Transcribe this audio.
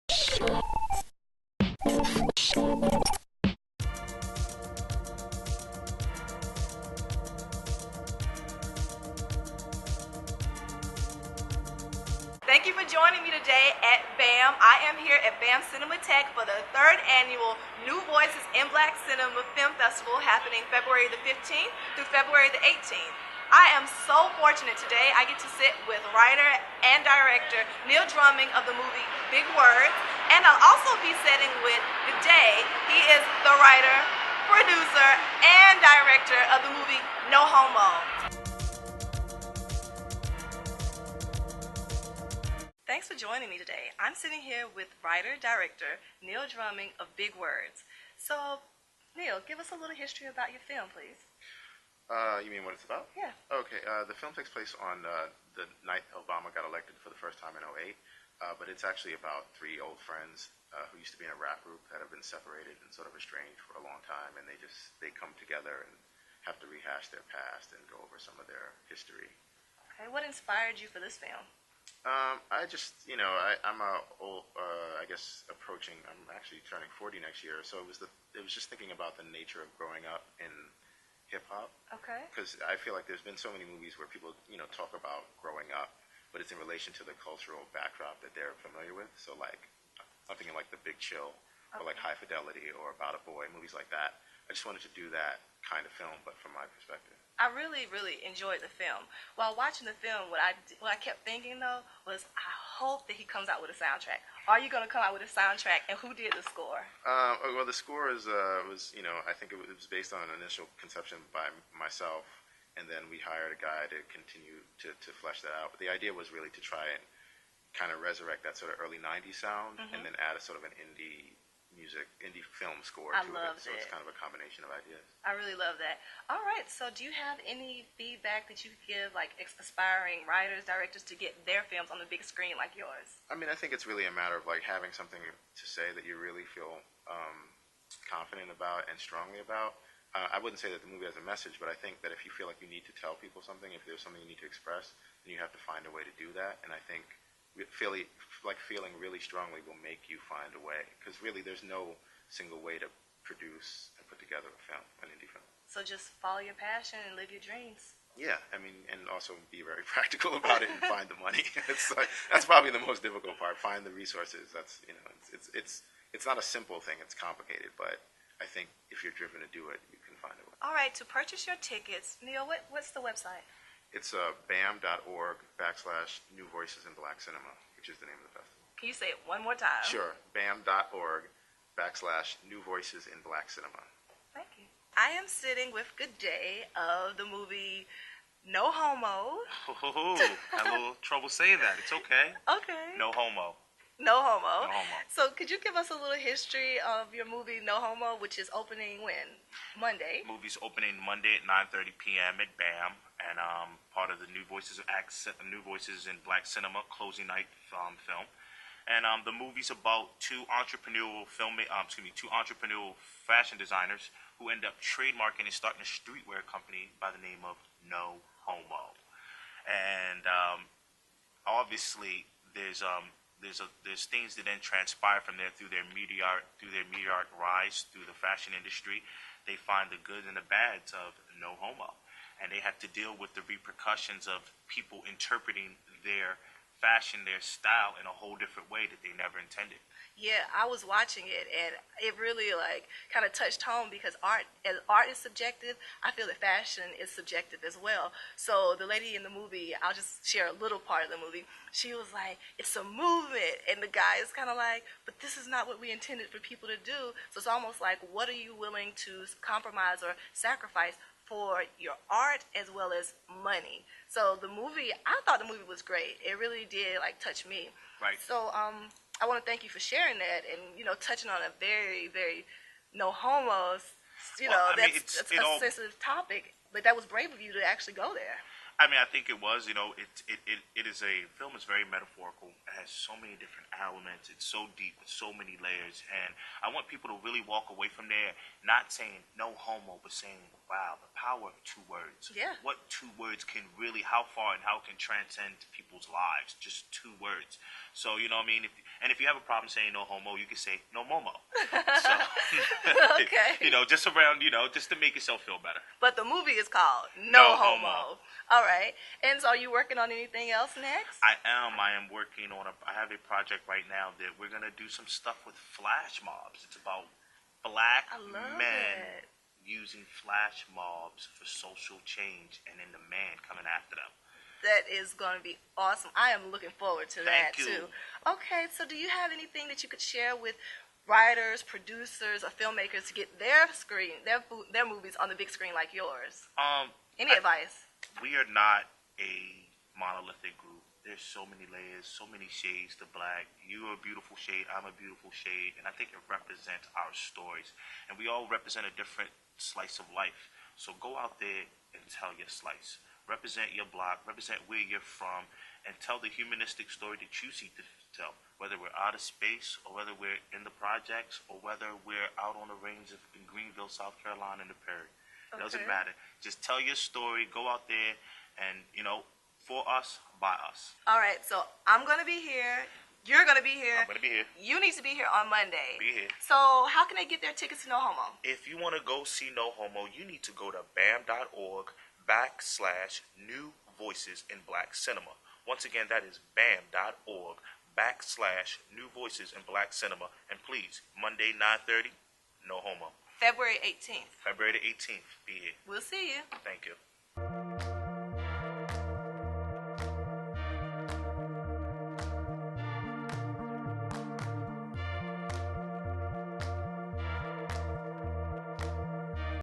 Thank you for joining me today at BAM. I am here at BAM Cinematheque for the 3rd annual New Voices in Black Cinema Film Festival happening February the 15th through February the 18th. I am so fortunate today. I get to sit with writer and director Neil Drumming of the movie Big Words, and I'll also be sitting with Day. He is the writer, producer, and director of the movie No Homo. Thanks for joining me today. I'm sitting here with writer-director Neil Drumming of Big Words. So, Neil, give us a little history about your film, please. You mean what it's about? Yeah. Okay, the film takes place on the night Obama got elected for the first time in '08, but it's actually about 3 old friends who used to be in a rap group that have been separated and sort of estranged for a long time, and they come together and have to rehash their past and go over some of their history. Okay, what inspired you for this film? I just, I'm I guess I'm actually turning 40 next year, so it was just thinking about the nature of growing up in hip-hop. Okay. Because I feel like there's been so many movies where people, talk about growing up, but it's in relation to the cultural backdrop that they're familiar with. So, like, I'm thinking like The Big Chill, or like High Fidelity, or About a Boy, movies like that. I just wanted to do that kind of film, but from my perspective. I really, really enjoyed the film. While watching the film, what I kept thinking, though, was I hope that he comes out with a soundtrack. Are you going to come out with a soundtrack, and who did the score? Well, the score was I think it was based on an initial conception by myself, and then we hired a guy to continue to flesh that out. But the idea was really to try and kind of resurrect that sort of early '90s sound, and then add a sort of an indie film score to it. So it's kind of a combination of ideas. I really love that. All right, so do you have any feedback that you could give, like aspiring writers, directors, to get their films on the big screen like yours? I mean, I think it's really a matter of like having something to say that you really feel confident about and strongly about. I wouldn't say that the movie has a message, but I think that if you feel like you need to tell people something, if there's something you need to express, then you have to find a way to do that. And I think feeling really strongly will make you find a way, because really there's no single way to produce and put together an indie film. So just follow your passion and live your dreams. Yeah, I mean, and also be very practical about it and find the money. That's probably the most difficult part. Find the resources. That's it's not a simple thing. It's complicated, but I think if you're driven to do it, you can find a way. All right, to purchase your tickets, Neil, what's the website? It's bam.org/New Voices in Black Cinema, which is the name of the festival. Can you say it one more time? Sure. bam.org/New Voices in Black Cinema. Thank you. I am sitting with Good Day of the movie No Homo. Oh, I had a little trouble saying that. It's okay. Okay. No homo. No Homo. No homo. So could you give us a little history of your movie No Homo, which is opening when? Monday. Movie's opening Monday at 9:30 p.m. at BAM, and part of the New Voices in Black Cinema closing night film. And the movie's about two entrepreneurial fashion designers who end up trademarking and starting a streetwear company by the name of No Homo. And obviously there's things that then transpire from there through their meteoric rise through the fashion industry. They find the good and the bads of No Homo, and they have to deal with the repercussions of people interpreting their fashion, their style in a whole different way that they never intended. Yeah, I was watching it, and it really kind of touched home, because art is subjective. I feel that fashion is subjective as well. So the lady in the movie, I'll just share a little part of the movie. She was like, "It's a movement," and the guy is kind of like, "But this is not what we intended for people to do." So it's almost like, what are you willing to compromise or sacrifice for your art as well as money? So the movie, I thought the movie was great. It really did touch me. Right. So I want to thank you for sharing that, and touching on a very, very no homos. That's a sensitive topic, but that was brave of you to actually go there. I mean, I think it was, it is a film is very metaphorical. It has so many different elements. It's so deep with so many layers. And I want people to really walk away from there not saying no homo, but saying wow, the power of two words. Yeah. What two words can really, how far and how can transcend people's lives? Just two words. So, you know what I mean? If you have a problem saying no homo, you can say no momo. So, Okay. just around, just to make yourself feel better. But the movie is called No No Homo. Homo. All right. And so are you working on anything else next? I am working on I have a project right now that we're going to do some stuff with flash mobs. It's about black I love men it. using flash mobs for social change and then the man coming after them. That is going to be awesome. I am looking forward to that Thank you. too. Okay, so do you have anything that you could share with writers, producers, or filmmakers to get their movies on the big screen like yours? Any advice? We are not a monolithic group. There's so many layers, so many shades to black. You are a beautiful shade, I'm a beautiful shade, and I think it represents our stories. And we all represent a different slice of life. So go out there and tell your slice. Represent your block, represent where you're from, and tell the humanistic story that you seek to tell. Whether we're out of space, or whether we're in the projects, or whether we're out on the range in Greenville, South Carolina, in the Prairie. It doesn't matter. Just tell your story, go out there, and, for us, by us. All right, so I'm going to be here. You're going to be here. I'm going to be here. You need to be here on Monday. Be here. So how can they get their tickets to No Homo? If you want to go see No Homo, you need to go to bam.org/New Voices in Black Cinema. Once again, that is bam.org/New Voices in Black Cinema. And please, Monday, 9:30, No Homo. February 18th. February the 18th, be here. We'll see you. Thank you.